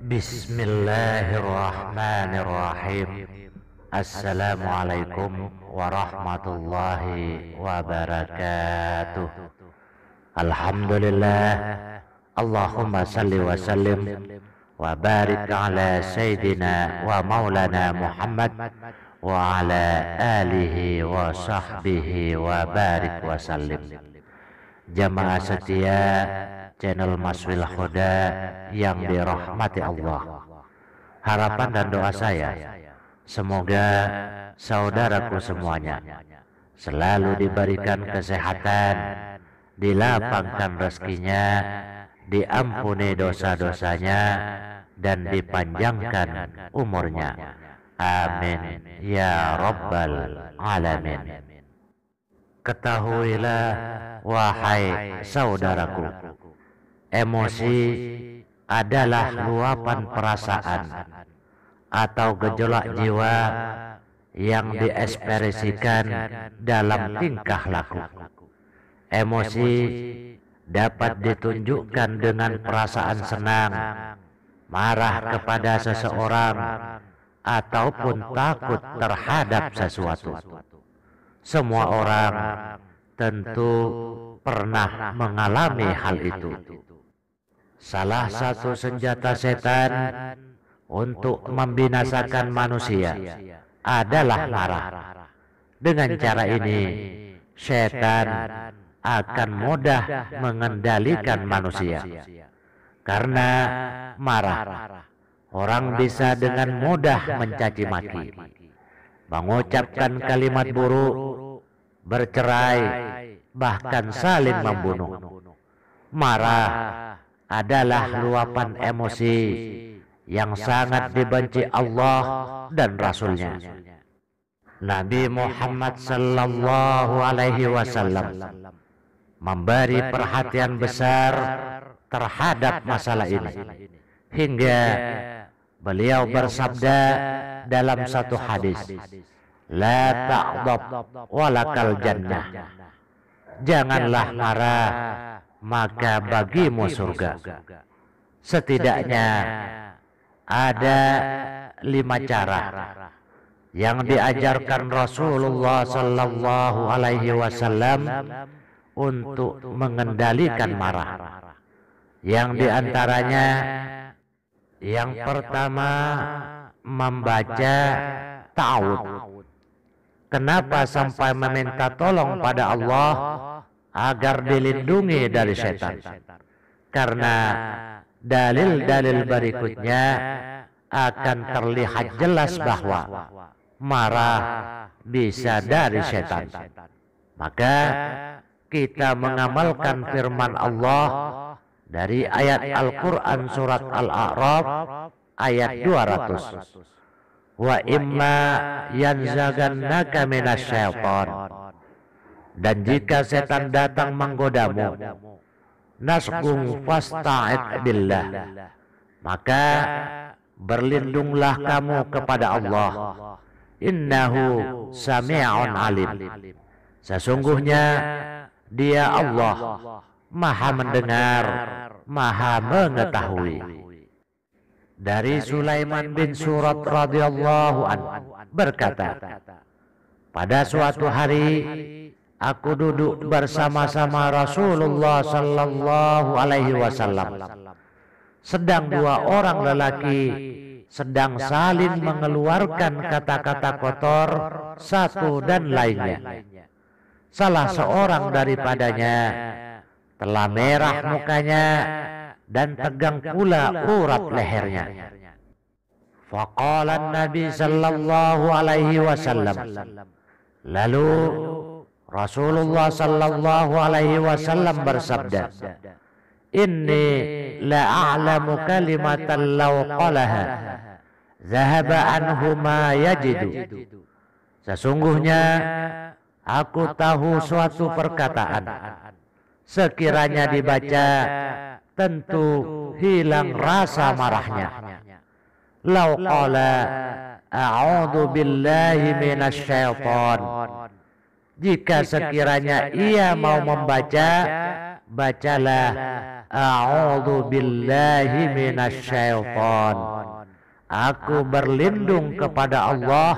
Bismillahirrahmanirrahim. Assalamualaikum warahmatullahi wabarakatuh. Alhamdulillah. Allahumma salli wa sallim wa barik ala sayyidina wa maulana Muhammad wa ala alihi wa sahbihi wa barik wa sallim. Jamaah setia channel Maswil Huda yang dirahmati Allah, harapan dan doa saya semoga saudaraku semuanya selalu diberikan kesehatan, dilapangkan rezekinya, diampuni dosa-dosanya, dan dipanjangkan umurnya. Amin ya rabbal alamin. Ketahuilah wahai saudaraku, emosi adalah luapan perasaan atau gejolak jiwa yang diekspresikan dalam tingkah laku. Emosi dapat ditunjukkan dengan perasaan senang, marah kepada seseorang, ataupun takut terhadap sesuatu. Semua orang tentu pernah mengalami hal itu. Salah satu senjata setan untuk membinasakan manusia adalah marah. Dengan cara ini, setan akan mudah mengendalikan manusia. Karena marah, orang bisa dengan mudah mencaci maki, mengucapkan kalimat buruk, bercerai, bahkan saling membunuh. Marah adalah luapan emosi yang sangat dibenci Allah dan Rasul-Nya. Nabi Muhammad sallallahu alaihi wasallam memberi perhatian besar terhadap masalah ini, hingga beliau bersabda dalam satu hadis, "La ta'dab walakal jannah." Janganlah marah, maka bagimu surga. Setidaknya ada 5 cara yang diajarkan Rasulullah sallallahu alaihi wasallam untuk mengendalikan marah. Yang diantaranya, yang pertama, membaca ta'awudz. Kenapa sampai meminta tolong pada Allah agar dilindungi dari setan? Karena dalil-dalil berikutnya akan terlihat jelas bahwa marah bisa dari setan. Maka kita mengamalkan firman Allah dari ayat Al-Quran surat Al-A'raf ayat 200. Wa imma yanzagannaka minasyaiton. Dan jika setan datang menggodamu, nasqum fasta'id billah, maka berlindunglah kamu kepada Allah. Innahu sami'un alim. Sesungguhnya Dia Allah Maha mendengar, Maha mengetahui. Dari Sulaiman bin Surat radhiyallahu anhu berkata, pada suatu hari aku duduk bersama-sama Rasulullah sallallahu alaihi wasallam. Sedang 2 orang lelaki sedang saling mengeluarkan kata-kata kotor satu dan lainnya. Salah seorang daripadanya telah merah mukanya dan tegang pula urat lehernya. Faqala Nabi sallallahu alaihi wasallam. Lalu Rasulullah sallallahu alaihi wasallam bersabda, "Inni la a'lamu kalimatan law qalaha dhahaba anhu ma yajidu." Sesungguhnya aku tahu suatu perkataan, sekiranya dibaca tentu hilang rasa marahnya. Lau qala a'udzu billahi minasyaiton. Jika sekiranya ia mau membaca, bacalah a'udzu billahi minasyaiton. Aku berlindung kepada Allah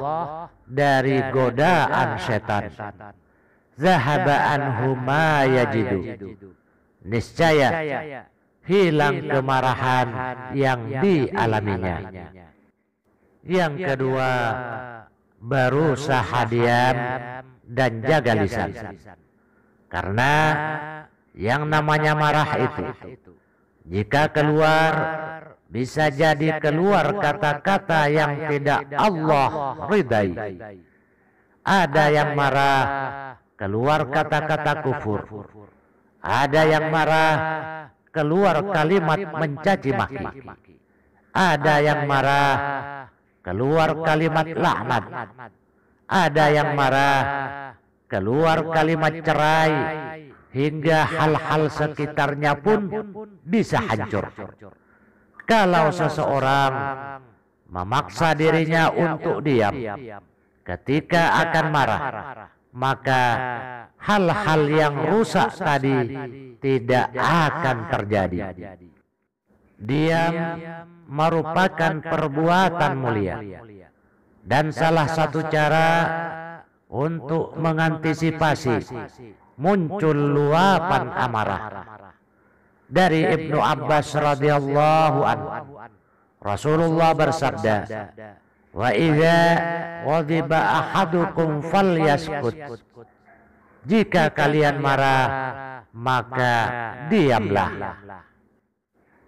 dari godaan setan. Zahaba anhu ma yajidu. Niscaya hilang kemarahan yang dialaminya. Yang kedua, berusaha diam dan jaga lisan. Karena yang namanya marah itu, jika keluar, bisa jadi keluar kata-kata yang tidak Allah ridai. Ada yang marah, keluar kata-kata kufur. Ada yang marah, keluar kalimat mencaci maki. Ada yang marah, keluar kalimat laknat. Ada yang marah, keluar kalimat cerai. Hingga hal-hal sekitarnya pun bisa hancur. Kalau seseorang memaksa dirinya untuk diam ketika akan marah, maka hal-hal yang rusak tadi tidak akan terjadi. Diam merupakan perbuatan mulia, dan salah satu cara untuk mengantisipasi muncul luapan amarah. Dari Ibnu Abbas radhiyallahu anhu, Rasulullah bersabda, wa idza ghadiba ahadukum falyaskut. Jika kalian marah, maka diamlah.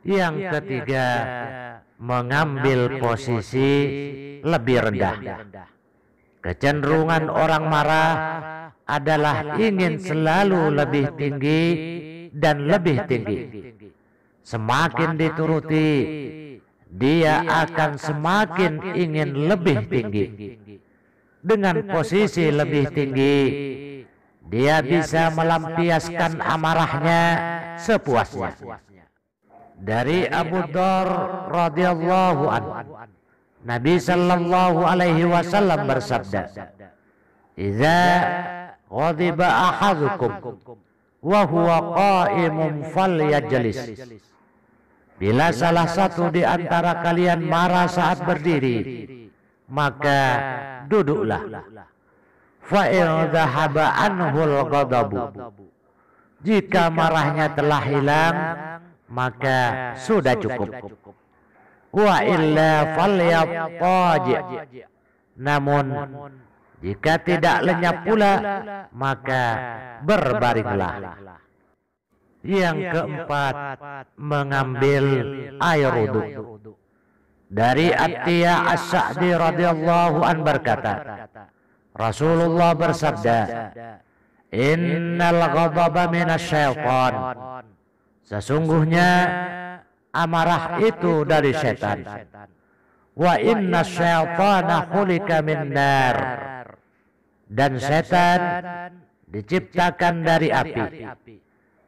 Yang ketiga, mengambil posisi lebih rendah. Kecenderungan orang marah adalah ingin selalu lebih tinggi dan lebih tinggi. Semakin dituruti, dia akan semakin ingin lebih tinggi. Dengan posisi lebih tinggi, dia bisa melampiaskan amarahnya sepuasnya. Dari Abu Dzar radhiyallahu anhu, Nabi sallallahu alaihi wasallam bersabda, "Idza ghadiba ahadukum wa huwa qa'imun falyajlis." Bila salah satu di antara kalian marah saat berdiri, maka duduklah. Fa in dhahaba anhul ghadabu. Jika marahnya telah hilang, maka sudah cukup. Wa illa falyattaji. Namun jika tidak lenyap pula, maka berbaringlah. Yang keempat, mengambil air wudu. Dari Atiyah As-Sa'di radhiyallahu an berkata, Rasulullah bersabda, "Innal ghadaba minasyaiton." Sesungguhnya amarah itu dari setan. Wa inna syaitana khuliqa min nar. Dan setan diciptakan dari api.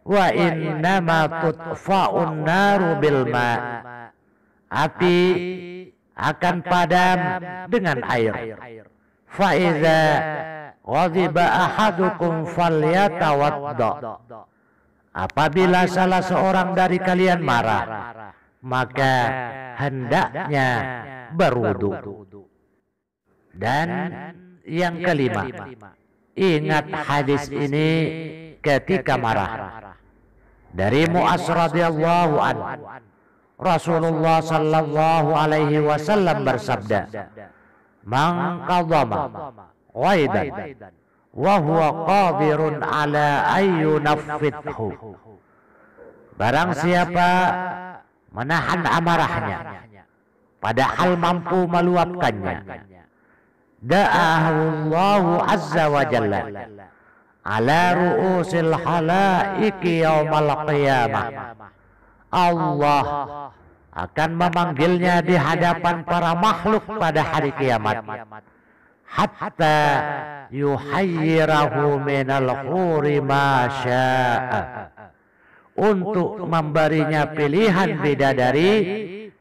Wa innama tutfa'un naru bil ma. Api akan padam dengan air. Fa iza ghadiba ahadukum falyatawadda. Apabila salah seorang dari kalian marah, maka hendaknya berwudu. Dan yang kelima, ingat hadis ini ketika marah. Dari Mu'adz radhiyallahu anhu, Rasulullah sallallahu alaihi wasallam bersabda, "Man qadama ghaidan wa huwa qadirun ala ayyunaffithu." Barang siapa menahan amarahnya padahal mampu meluapkannya, da'ahu Allahu azza wa jalla ala ru'usil halaiki yaumal qiyamah. Allah akan memanggilnya di hadapan para makhluk pada hari kiamat, hatta yuhayyirahu minal khuri ma syaa, untuk memberinya pilihan bidadari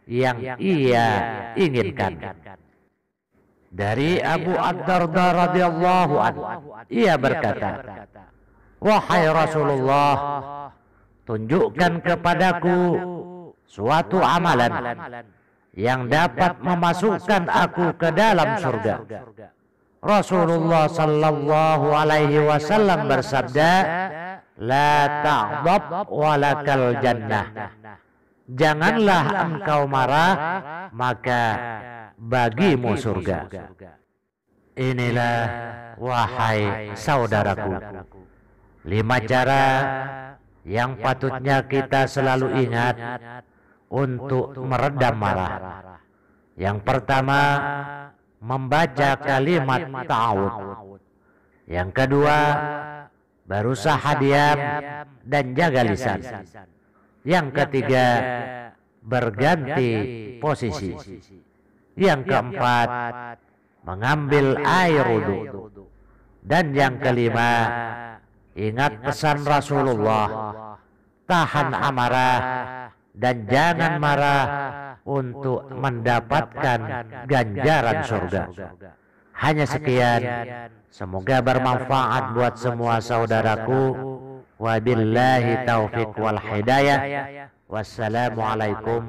yang ia inginkan. Dari Abu Ad-Darda radhiyallahu anhu, ia berkata, "Wahai Rasulullah, tunjukkan kepadaku suatu amalan yang dapat memasukkan aku ke dalam surga. Rasulullah sallallahu alaihi wasallam bersabda, la taghdab walakal jannah. Janganlah engkau marah, maka bagimu surga. Inilah, wahai saudaraku, 5 cara yang patutnya kita selalu ingat untuk meredam marah. Yang pertama, membaca kalimat ta'awud. Yang kedua, berusaha diam dan jaga lisan. Yang ketiga, berganti posisi. Yang keempat, mengambil air wudu. Dan yang kelima, ingat pesan Rasulullah, tahan amarah dan jangan marah untuk mendapatkan ganjaran surga. Hanya sekian, semoga bermanfaat buat semua saudaraku. Wabillahi taufiq wal hidayah. Wassalamualaikum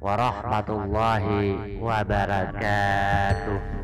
warahmatullahi wabarakatuh.